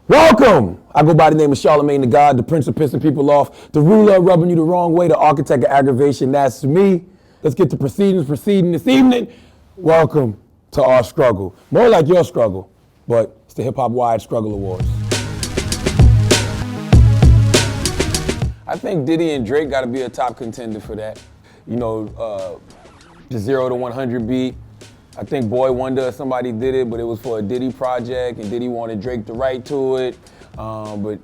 Welcome! I go by the name of Charlemagne the God, the Prince of pissing people off, the ruler of rubbing you the wrong way, the architect of aggravation. That's me. Let's get to proceeding this evening. Welcome to our struggle. More like your struggle, but it's the Hip-HopWired Struggle Awards. I think Diddy and Drake got to be a top contender for that. You know, the 0 to 100 beat. I think Boy Wonder, somebody did it, but it was for a Diddy project, and Diddy wanted Drake to write to it. But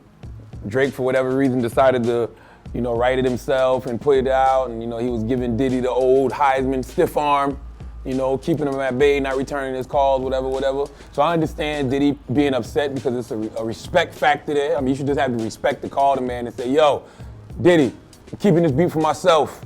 Drake, for whatever reason, decided to, write it himself and put it out. And, he was giving Diddy the old Heisman stiff arm, keeping him at bay, not returning his calls, whatever. So I understand Diddy being upset because it's a respect factor there. I mean, you should just have to respect the call to man and say, yo, Diddy, I'm keeping this beat for myself.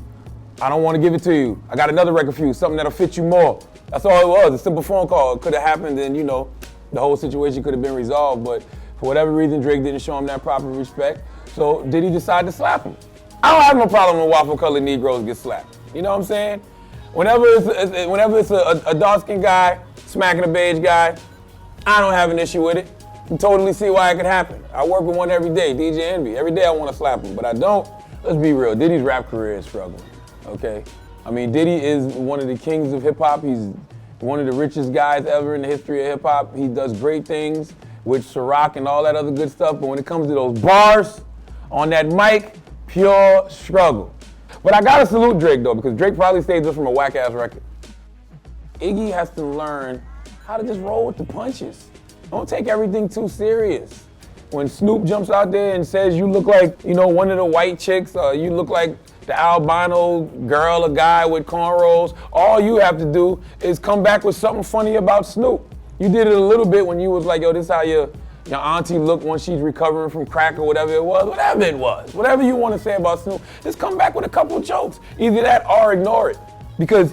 I don't want to give it to you. I got another record for you, something that'll fit you more. That's all it was, a simple phone call. It could have happened and, the whole situation could have been resolved, but for whatever reason, Drake didn't show him that proper respect, so Diddy decided to slap him. I don't have no problem when waffle-colored Negroes get slapped. You know what I'm saying? Whenever it's a dark-skinned guy smacking a beige guy, I don't have an issue with it. I can totally see why it could happen. I work with one every day, DJ Envy. Every day I want to slap him, but I don't. Let's be real, Diddy's rap career is struggling, okay? I mean, Diddy is one of the kings of hip-hop. He's one of the richest guys ever in the history of hip-hop. He does great things with Ciroc and all that other good stuff, but when it comes to those bars on that mic, pure struggle. But I gotta salute Drake, though, because Drake probably saved us from a whack-ass record. Iggy has to learn how to just roll with the punches. Don't take everything too serious. When Snoop jumps out there and says you look like, one of the white chicks, or you look like the albino girl or guy with cornrows, all you have to do is come back with something funny about Snoop. You did it a little bit when you was like, yo, this is how your auntie looked when she's recovering from crack or whatever it was. Whatever you want to say about Snoop, just come back with a couple jokes. Either that or ignore it, because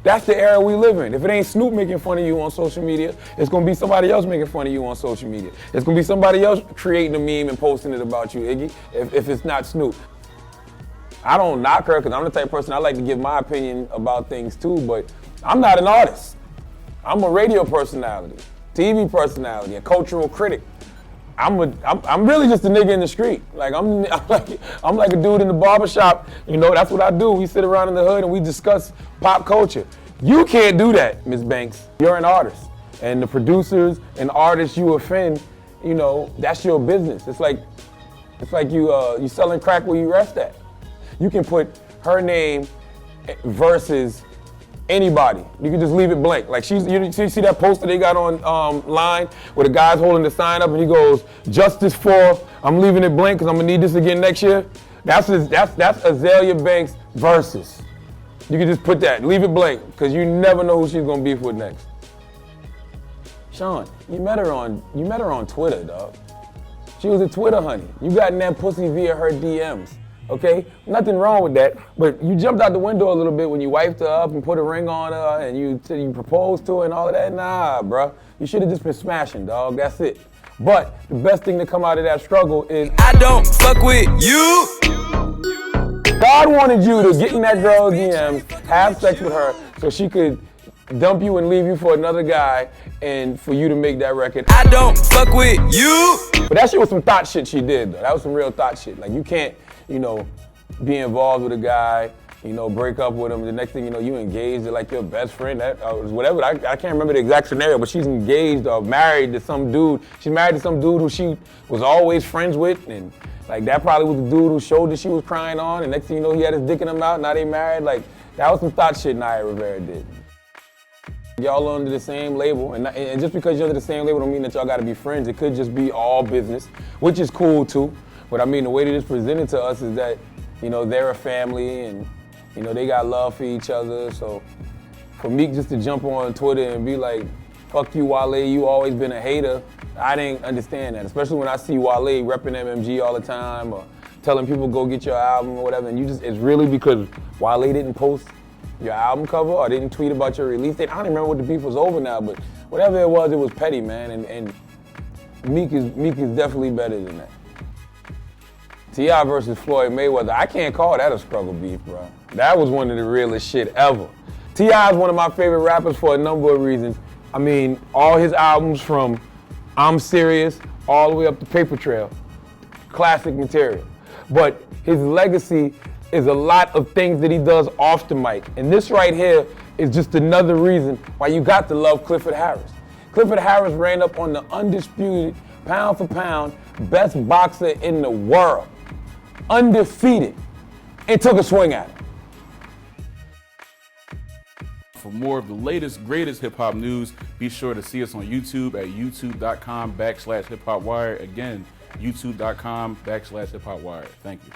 that's the era we live in. If it ain't Snoop making fun of you on social media, it's gonna be somebody else making fun of you on social media. It's gonna be somebody else creating a meme and posting it about you, Iggy, if it's not Snoop. I don't knock her because I'm the type of person I like to give my opinion about things too, but I'm not an artist. I'm a radio personality, TV personality, a cultural critic. I'm really just a nigga in the street. Like I'm like a dude in the barbershop. That's what I do. We sit around in the hood and we discuss pop culture. You can't do that, Ms. Banks. You're an artist, and the producers and artists you offend, that's your business. It's like you selling crack where you rest at. You can put her name versus anybody. You can just leave it blank. Like you see that poster they got on line where the guy's holding the sign up and he goes, "Justice for," I'm leaving it blank because I'm gonna need this again next year. That's Azalea Banks versus. You can just put that, leave it blank, because you never know who she's gonna beef with next. Sean, you met her on Twitter, dog. She was a Twitter honey. You got in that pussy via her DMs. Okay, nothing wrong with that, but you jumped out the window a little bit when you wiped her up and put a ring on her and you proposed to her and all of that. Nah, bruh. You should have just been smashing, dog. That's it. But the best thing to come out of that struggle is I don't fuck with you. God wanted you to get in that girl's DMs, have sex with her so she could dump you and leave you for another guy and for you to make that record. I don't fuck with you. But that shit was some thought shit she did, though. That was some real thought shit. Like, you can't, be involved with a guy, break up with him. The next thing you know, you engaged to like your best friend, whatever. I can't remember the exact scenario, but she's engaged or married to some dude. She's married to some dude who she was always friends with, and like that probably was the dude whose shoulder she was crying on, and next thing you know, he had his dick in her mouth, now they married. Like, that was some thought shit Naya Rivera did. Y'all under the same label, and just because you're under the same label don't mean that y'all gotta be friends. It could just be all business, which is cool too. But I mean, the way that it's presented to us is that, they're a family and, they got love for each other. So for Meek just to jump on Twitter and be like, fuck you, Wale, you always been a hater, I didn't understand that. Especially when I see Wale repping MMG all the time or telling people go get your album or whatever. And it's really because Wale didn't post your album cover or didn't tweet about your release date. I don't even remember what the beef was over now, but whatever it was petty, man. And Meek is definitely better than that. T.I. versus Floyd Mayweather, I can't call that a struggle beef, bro. That was one of the realest shit ever. T.I. is one of my favorite rappers for a number of reasons. I mean, all his albums from I'm Serious all the way up the paper trail. Classic material. But his legacy is a lot of things that he does off the mic. And this right here is just another reason why you got to love Clifford Harris. Clifford Harris ran up on the undisputed, pound for pound, best boxer in the world. Undefeated. And took a swing at him. For more of the latest, greatest hip-hop news, be sure to see us on YouTube at youtube.com/hiphopwire. Again, youtube.com/hiphopwire. Thank you.